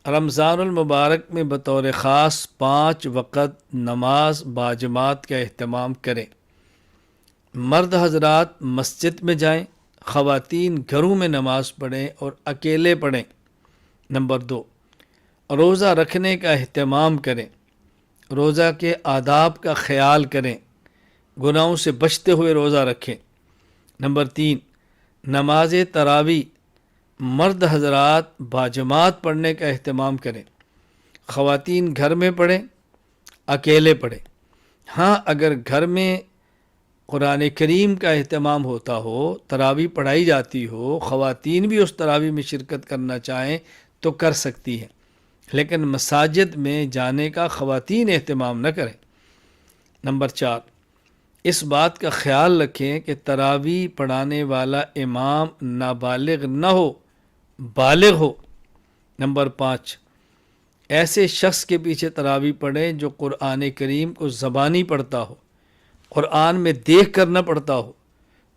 رمضان المبارک میں بطور خاص 5 وقت نماز باجماعت کا اہتمام کریں۔ مرد حضرات مسجد میں جائیں، خواتین گھروں میں نماز پڑھیں اور اکیلے پڑھیں۔ نمبر 2، روزہ رکھنے کا اہتمام کریں، روزہ کے آداب کا خیال کریں، گناہوں سے بچتے ہوئے روزہ رکھیں۔ نمبر 3، نماز تراویح مرد حضرات باجماعت پڑھنے کا اہتمام کریں، خواتین گھر میں پڑھیں، اکیلے پڑھیں۔ ہاں، اگر گھر میں قرآن کریم کا اہتمام ہوتا ہو، تراویح پڑھائی جاتی ہو، خواتین بھی اس تراویح میں شرکت کرنا چاہیں تو کر سکتی ہیں، لیکن مساجد میں جانے کا خواتین اہتمام نہ کریں۔ نمبر 4، اس بات کا خیال رکھیں کہ تراویح پڑھانے والا امام نابالغ نہ ہو، بالغ ہو۔ نمبر 5، ایسے شخص کے پیچھے تراویح پڑھیں جو قرآن کریم کو زبانی پڑھتا ہو، قرآن میں دیکھ کر نہ پڑھتا ہو،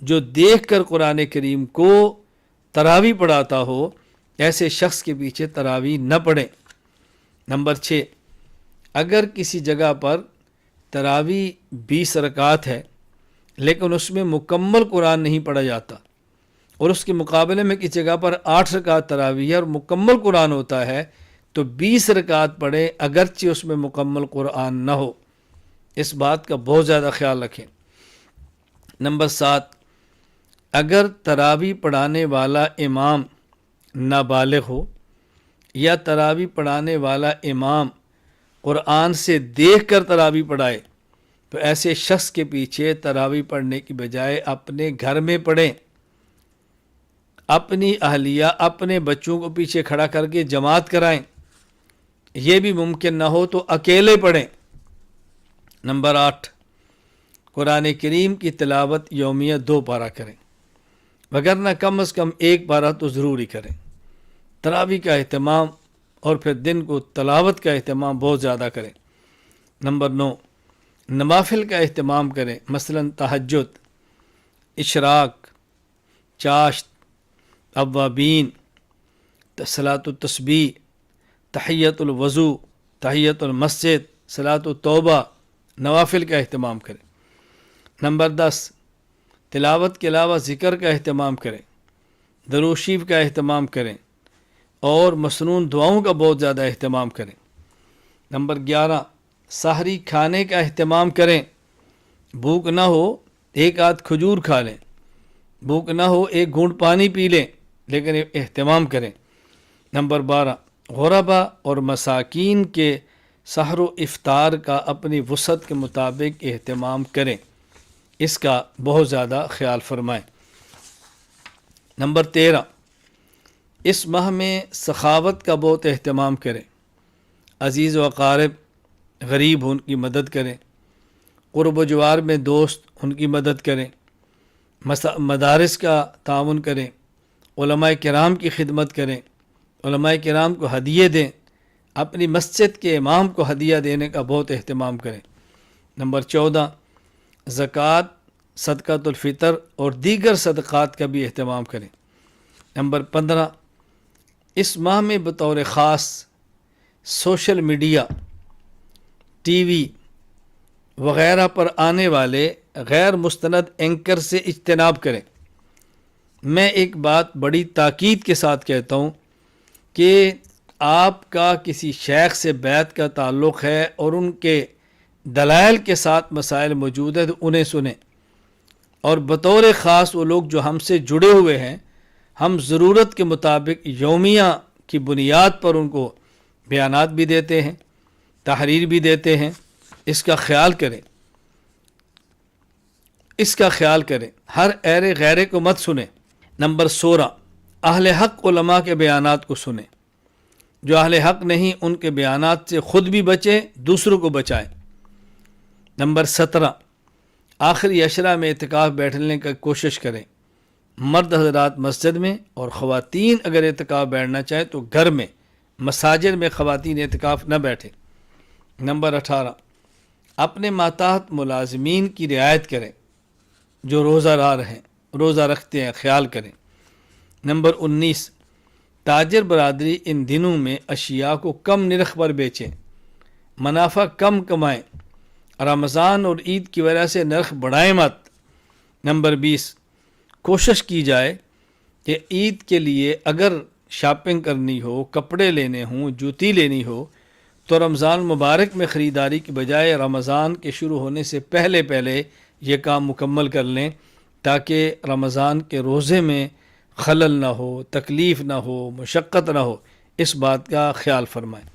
جو دیکھ کر قرآن کریم کو تراویح پڑھاتا ہو، ایسے شخص کے پیچھے تراویح نہ پڑھیں۔ نمبر 6، اگر کسی جگہ پر تراویح 20 رکعت ہے لیکن اس میں مکمل قرآن نہیں پڑھا جاتا، اور اس کے مقابلے میں کسی جگہ پر 8 رکعت تراویح ہے اور مکمل قرآن ہوتا ہے، تو 20 رکعت پڑھیں اگرچہ اس میں مکمل قرآن نہ ہو۔ اس بات کا بہت زیادہ خیال رکھیں۔ نمبر 7، اگر تراویح پڑھانے والا امام نابالغ ہو یا تراویح پڑھانے والا امام قرآن سے دیکھ کر تراویح پڑھائے تو ایسے شخص کے پیچھے تراویح پڑھنے کی بجائے اپنے گھر میں پڑھیں، اپنی اہلیہ اپنے بچوں کو پیچھے کھڑا کر کے جماعت کرائیں۔ یہ بھی ممکن نہ ہو تو اکیلے پڑھیں۔ نمبر 8، قرآن کریم کی تلاوت یومیہ 2 پارہ کریں، وگرنہ کم از کم 1 پارہ تو ضرور ہی کریں۔ تراویح کا اہتمام اور پھر دن کو تلاوت کا اہتمام بہت زیادہ کریں۔ نمبر 9، نوافل کا اہتمام کریں، مثلا تہجد، اشراق، چاشت، اوابین، صلاۃ التسبیح، تحیۃ الوضو، تحیۃ المسجد، صلاۃ التوبہ، نوافل کا اہتمام کریں۔ نمبر 10، تلاوت کے علاوہ ذکر کا اہتمام کریں، درود شریف کا اہتمام کریں اور مسنون دعاؤں کا بہت زیادہ اہتمام کریں۔ نمبر 11، سحری کھانے کا اہتمام کریں، بھوک نہ ہو 1 آدھ کھجور کھا لیں، بھوک نہ ہو 1 گھونٹ پانی پی لیں، لیکن اہتمام کریں۔ نمبر 12، غربا اور مساکین کے سحر و افطار کا اپنی وسعت کے مطابق اہتمام کریں، اس کا بہت زیادہ خیال فرمائیں۔ نمبر 13، اس ماہ میں سخاوت کا بہت اہتمام کریں، عزیز و اقارب غریب ان کی مدد کریں، قرب و جوار میں دوست ان کی مدد کریں، مدارس کا تعاون کریں، علماء کرام کی خدمت کریں، علماء کرام کو ہدیے دیں، اپنی مسجد کے امام کو ہدیہ دینے کا بہت اہتمام کریں۔ نمبر 14، زکوٰۃ، صدقۃ الفطر اور دیگر صدقات کا بھی اہتمام کریں۔ نمبر 15، اس ماہ میں بطور خاص سوشل میڈیا، ٹی وی وغیرہ پر آنے والے غیر مستند اینکر سے اجتناب کریں۔ میں ایک بات بڑی تاکید کے ساتھ کہتا ہوں کہ آپ کا کسی شیخ سے بیعت کا تعلق ہے اور ان کے دلائل کے ساتھ مسائل موجود ہیں تو انہیں سنیں، اور بطور خاص وہ لوگ جو ہم سے جڑے ہوئے ہیں، ہم ضرورت کے مطابق یومیہ کی بنیاد پر ان کو بیانات بھی دیتے ہیں، تحریر بھی دیتے ہیں۔ اس کا خیال کریں، اس کا خیال کریں، ہر ایرے غیرے کو مت سنیں۔ نمبر 16، اہل حق علماء کے بیانات کو سنیں، جو اہل حق نہیں ان کے بیانات سے خود بھی بچیں، دوسروں کو بچائیں۔ نمبر 17، آخری عشرہ میں اعتکاف بیٹھنے کی کوشش کریں، مرد حضرات مسجد میں اور خواتین اگر اعتکاف بیٹھنا چاہیں تو گھر میں، مساجد میں خواتین اعتکاف نہ بیٹھیں۔ نمبر 18، اپنے ماتحت ملازمین کی رعایت کریں جو روزہ دار ہیں، روزہ رکھتے ہیں، خیال کریں۔ نمبر 19، تاجر برادری ان دنوں میں اشیاء کو کم نرخ پر بیچیں، منافع کم کمائیں، رمضان اور عید کی وجہ سے نرخ بڑھائیں مت۔ نمبر 20، کوشش کی جائے کہ عید کے لیے اگر شاپنگ کرنی ہو، کپڑے لینے ہوں، جوتی لینی ہو تو رمضان مبارک میں خریداری کی بجائے رمضان کے شروع ہونے سے پہلے یہ کام مکمل کر لیں، تاکہ رمضان کے روزے میں خلل نہ ہو، تکلیف نہ ہو، مشقت نہ ہو، اس بات کا خیال فرمائیں۔